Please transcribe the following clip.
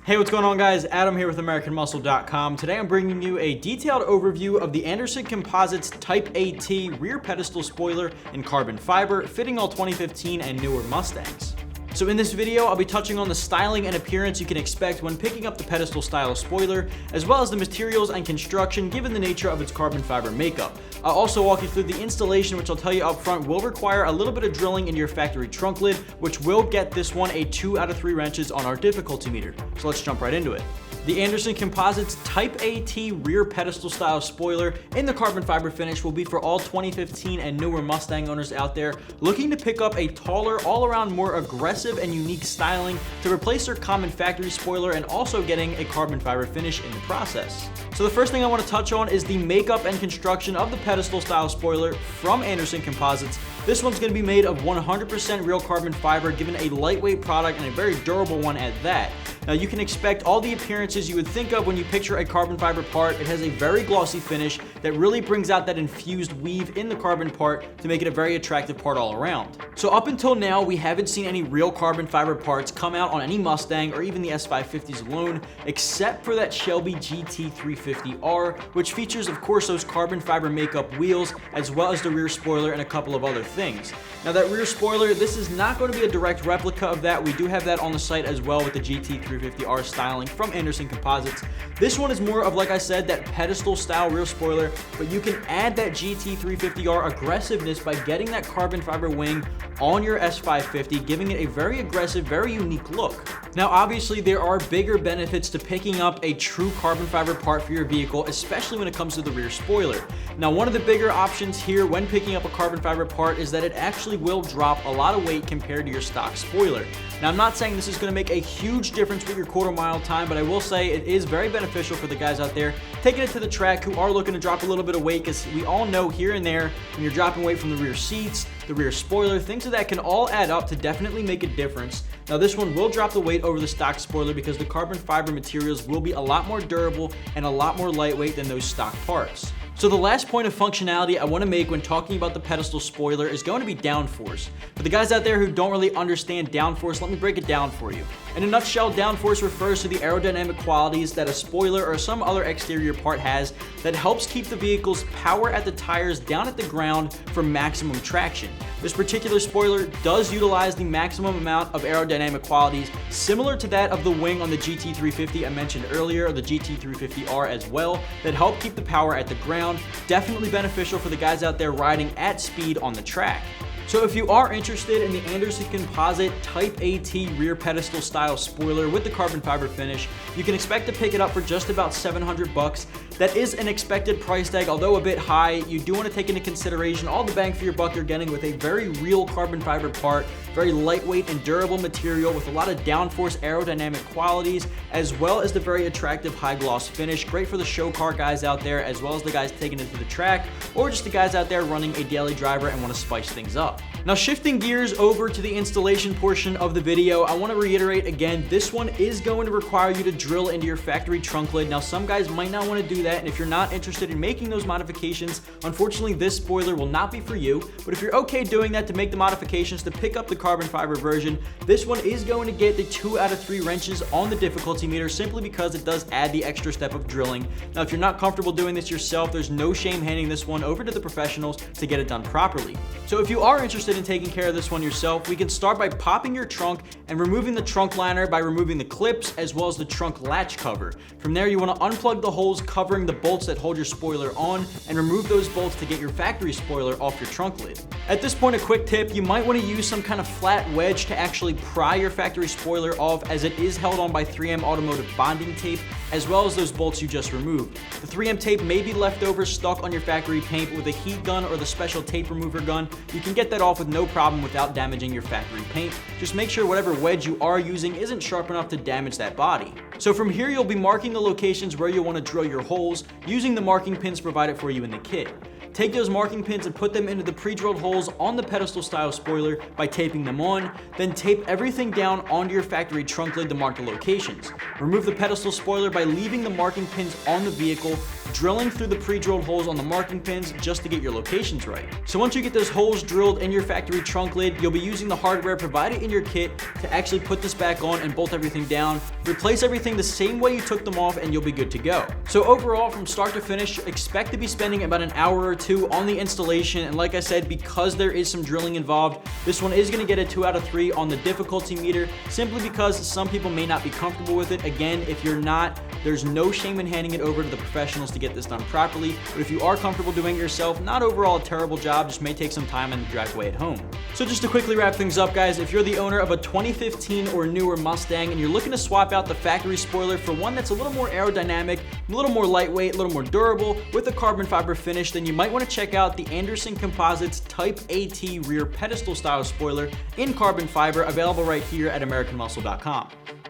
Hey, what's going on, guys? Adam here with AmericanMuscle.com. Today I'm bringing you a detailed overview of the Anderson Composites Type AT rear pedestal spoiler in carbon fiber, fitting all 2015 and newer Mustangs. So in this video, I'll be touching on the styling and appearance you can expect when picking up the pedestal style spoiler, as well as the materials and construction given the nature of its carbon fiber makeup. I'll also walk you through the installation, which I'll tell you up front will require a little bit of drilling into your factory trunk lid, which will get this one a 2 out of 3 wrenches on our difficulty meter. So let's jump right into it. The Anderson Composites Type AT rear pedestal style spoiler in the carbon fiber finish will be for all 2015 and newer Mustang owners out there looking to pick up a taller, all-around more aggressive and unique styling to replace their common factory spoiler and also getting a carbon fiber finish in the process. So the first thing I want to touch on is the makeup and construction of the pedestal style spoiler from Anderson Composites. This one's going to be made of 100% real carbon fiber, given a lightweight product and a very durable one at that. Now you can expect all the appearances you would think of when you picture a carbon fiber part. It has a very glossy finish that really brings out that infused weave in the carbon part to make it a very attractive part all around. So up until now, we haven't seen any real carbon fiber parts come out on any Mustang or even the S550s alone, except for that Shelby GT350R, which features, of course, those carbon fiber makeup wheels, as well as the rear spoiler and a couple of other things. Now that rear spoiler, this is not going to be a direct replica of that. We do have that on the site as well with the GT350R styling from Anderson Composites. This one is more of, like I said, that pedestal style rear spoiler, but you can add that GT350R aggressiveness by getting that carbon fiber wing on your S550, giving it a very aggressive, very unique look. Now obviously there are bigger benefits to picking up a true carbon fiber part for your vehicle, especially when it comes to the rear spoiler. Now one of the bigger options here when picking up a carbon fiber part is that it actually will drop a lot of weight compared to your stock spoiler. Now I'm not saying this is going to make a huge difference with your quarter-mile time, but I will say it is very beneficial for the guys out there taking it to the track who are looking to drop a little bit of weight, because we all know here and there when you're dropping weight from the rear seats, the rear spoiler, things of that can all add up to definitely make a difference. Now this one will drop the weight over the stock spoiler because the carbon fiber materials will be a lot more durable and a lot more lightweight than those stock parts. So the last point of functionality I want to make when talking about the pedestal spoiler is going to be downforce. For the guys out there who don't really understand downforce, let me break it down for you. In a nutshell, downforce refers to the aerodynamic qualities that a spoiler or some other exterior part has that helps keep the vehicle's power at the tires down at the ground for maximum traction. This particular spoiler does utilize the maximum amount of aerodynamic qualities similar to that of the wing on the GT350 I mentioned earlier, or the GT350R as well, that help keep the power at the ground. Definitely beneficial for the guys out there riding at speed on the track. So if you are interested in the Anderson Composite Type AT rear pedestal style spoiler with the carbon fiber finish, you can expect to pick it up for just about $700. That is an expected price tag, although a bit high. You do want to take into consideration all the bang for your buck you're getting with a very real carbon fiber part, very lightweight and durable material with a lot of downforce aerodynamic qualities, as well as the very attractive high gloss finish. Great for the show car guys out there, as well as the guys taking it to the track, or just the guys out there running a daily driver and want to spice things up. Now shifting gears over to the installation portion of the video, I want to reiterate again, this one is going to require you to drill into your factory trunk lid. Now some guys might not want to do that, and if you're not interested in making those modifications, unfortunately this spoiler will not be for you. But if you're okay doing that to make the modifications to pick up the carbon fiber version, this one is going to get the 2 out of 3 wrenches on the difficulty meter, simply because it does add the extra step of drilling. Now if you're not comfortable doing this yourself, there's no shame handing this one over to the professionals to get it done properly. So if you are interested in taking care of this one yourself, we can start by popping your trunk and removing the trunk liner by removing the clips as well as the trunk latch cover. From there, you want to unplug the holes covering the bolts that hold your spoiler on and remove those bolts to get your factory spoiler off your trunk lid. At this point, a quick tip, you might want to use some kind of flat wedge to actually pry your factory spoiler off, as it is held on by 3M automotive bonding tape, as well as those bolts you just removed. The 3M tape may be left over stuck on your factory paint, but with a heat gun or the special tape remover gun, you can get that off with no problem without damaging your factory paint. Just make sure whatever wedge you are using isn't sharp enough to damage that body. So from here, you'll be marking the locations where you'll want to drill your holes using the marking pins provided for you in the kit. Take those marking pins and put them into the pre-drilled holes on the pedestal style spoiler by taping them on, then tape everything down onto your factory trunk lid to mark the locations. Remove the pedestal spoiler by leaving the marking pins on the vehicle, drilling through the pre-drilled holes on the marking pins just to get your locations right. So once you get those holes drilled in your factory trunk lid, you'll be using the hardware provided in your kit to actually put this back on and bolt everything down. Replace everything the same way you took them off and you'll be good to go. So overall, from start to finish, expect to be spending about an hour or two on the installation, and like I said, because there is some drilling involved, this one is going to get a 2 out of 3 on the difficulty meter, simply because some people may not be comfortable with it. Again, if you're not, there's no shame in handing it over to the professionals to get this done properly, but if you are comfortable doing it yourself, not overall a terrible job, just may take some time in the driveway at home. So just to quickly wrap things up, guys, if you're the owner of a 2015 or newer Mustang and you're looking to swap out the factory spoiler for one that's a little more aerodynamic, a little more lightweight, a little more durable, with a carbon fiber finish, then you might want to check out the Anderson Composites Type AT rear pedestal style spoiler in carbon fiber, available right here at AmericanMuscle.com.